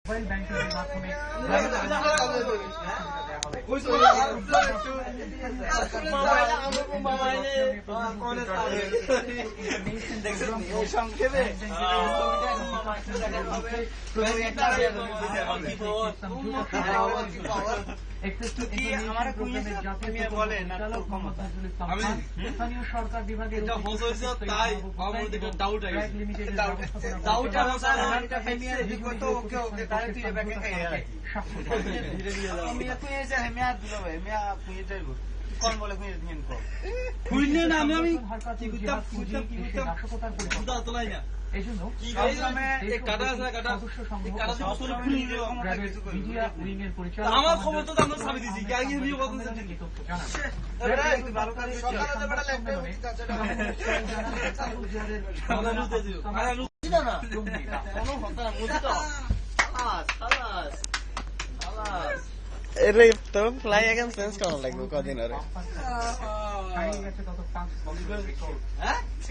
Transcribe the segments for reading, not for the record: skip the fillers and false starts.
Mobile ব্যাংকিংয়ের মাধ্যমে স্থানীয় সরকার বিভাগের আমার খবর তো আমরা ছাড়ি দিছি তো ফ্লাই এখন চেঞ্জ করা লাগবে কদিন আরে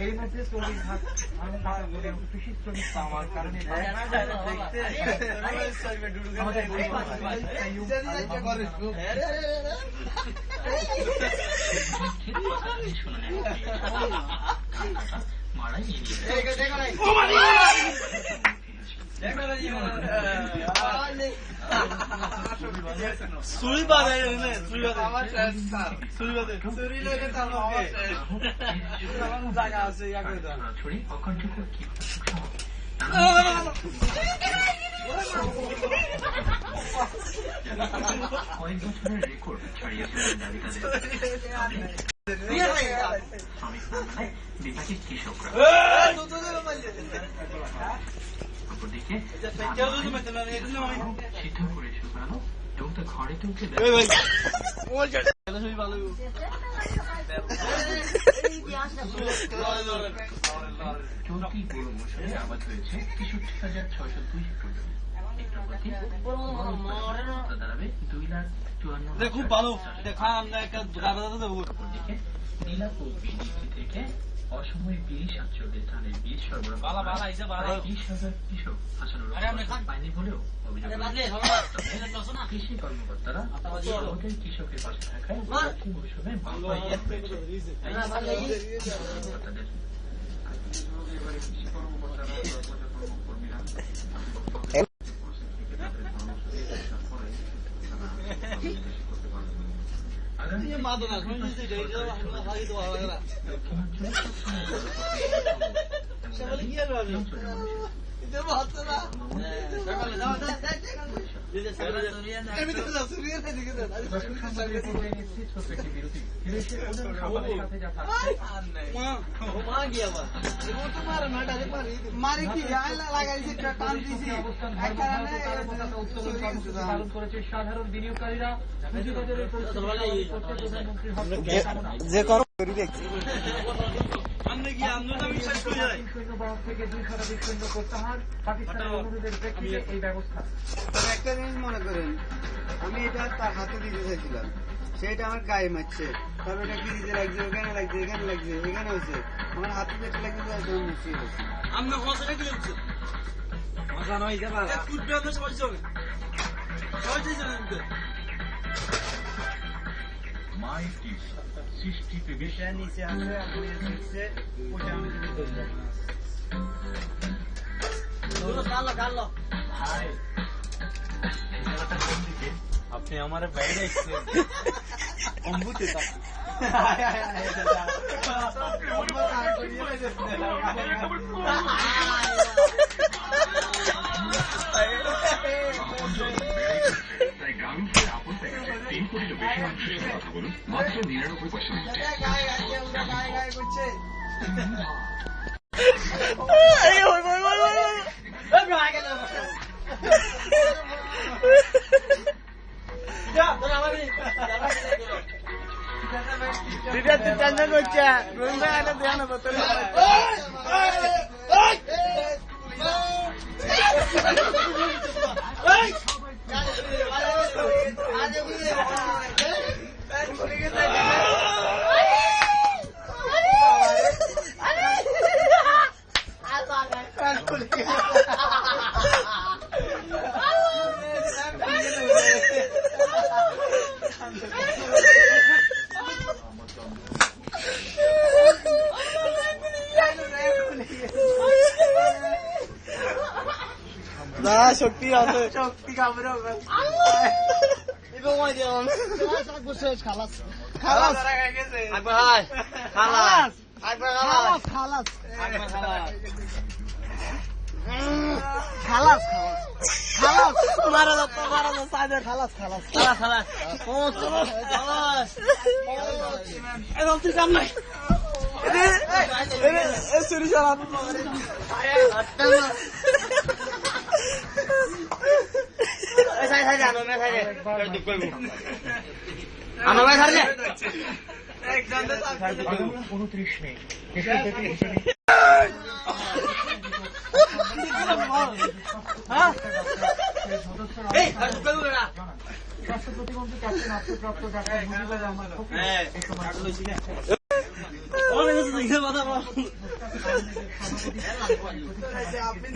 এর মধ্যে 40 ভাগ কৃষি শ্রমিক পাওয়ার কারণে সুরি বাদে সুরি লইলে তো আমাকে জায়গা আছে কয়েক বছরের রেকর্ড ছাড়িয়েছিলেন বিভাগের কৃষকরা। অপরদিকে সিদ্ধ করে শুকানো এবং তা ঘরে তুলতে চলতি গরু মৌসুমে আবাদ হয়েছে ৬৩,৬০২ হেক্টর দাঁড়াবে 2,54,000। খুব ভালো দেখা আমরা একটা অপরদিকে নীলাপুর বিডিসি থেকে অসময়ে ২০,৪৭ ধানের বীজ সরবরাহ ২০,০০০ কৃষক আসানোর পায়নি বলেও অভিযোগ কৃষি কর্মকর্তারা আমাদের কৃষকের পাশে থাকায় মৌসুমে করেছে সাধারণ বিনিয়োগকারীরা সৈন্যবাহক থেকে 2 শতাধিক সৈন্য প্রত্যাহার পাকিস্তানের অনুরোধের প্রেক্ষিতে এই ব্যবস্থা। একটা জিনিস মনে করেন, আমি এটা তার হাতে দিতে চাইছিলাম, সেটা আমার গায়ে মারছে, তারপর এটা ফ্রিজে লাগছে, ওখানে লাগছে, এখানে লাগছে, এখানে হয়েছে, আমার হাতে যেটা লাগছে মুছিয়ে গেছে। আমরা মশলা কি লাগছে মজা নয় যাবা ফুটবে আমরা সবাই চলে সবাই চলে মাই টিপস সৃষ্টি বিষয় নিচে আসে আপনি দেখছে ওটা আমি যদি বললাম ভাই আপনি আমার বাইরে এসেছেন অম্বুতে তাই গ্রামীণ ফের আপন প্যাকেজে 3 কোটিরও বেশি মানুষের সাথে কথা বলুন মাত্র 99 পয়সা মিনিটে। টেনশন করছে দেওয়া না পত্র না শক্তি আছে, শক্তি কামড়ে খালাস খালাস একবার হাই খালাস একবার খালাস খালাস একবার খালাস খালাস খালাস মারা যা সাইডে খালাস খালাস খালাস খালাস ও খালাস এরকম তুই কাম নাই এ সুরি চালান আমার ভাই ছাড়ে একজন 29 নেই স্বাস্থ্য প্রতিমন্ত্রী ক্যাপ্টেন আত্মপ্রাপ্ত ডাক্তার মুজিবুর রহমান আপনি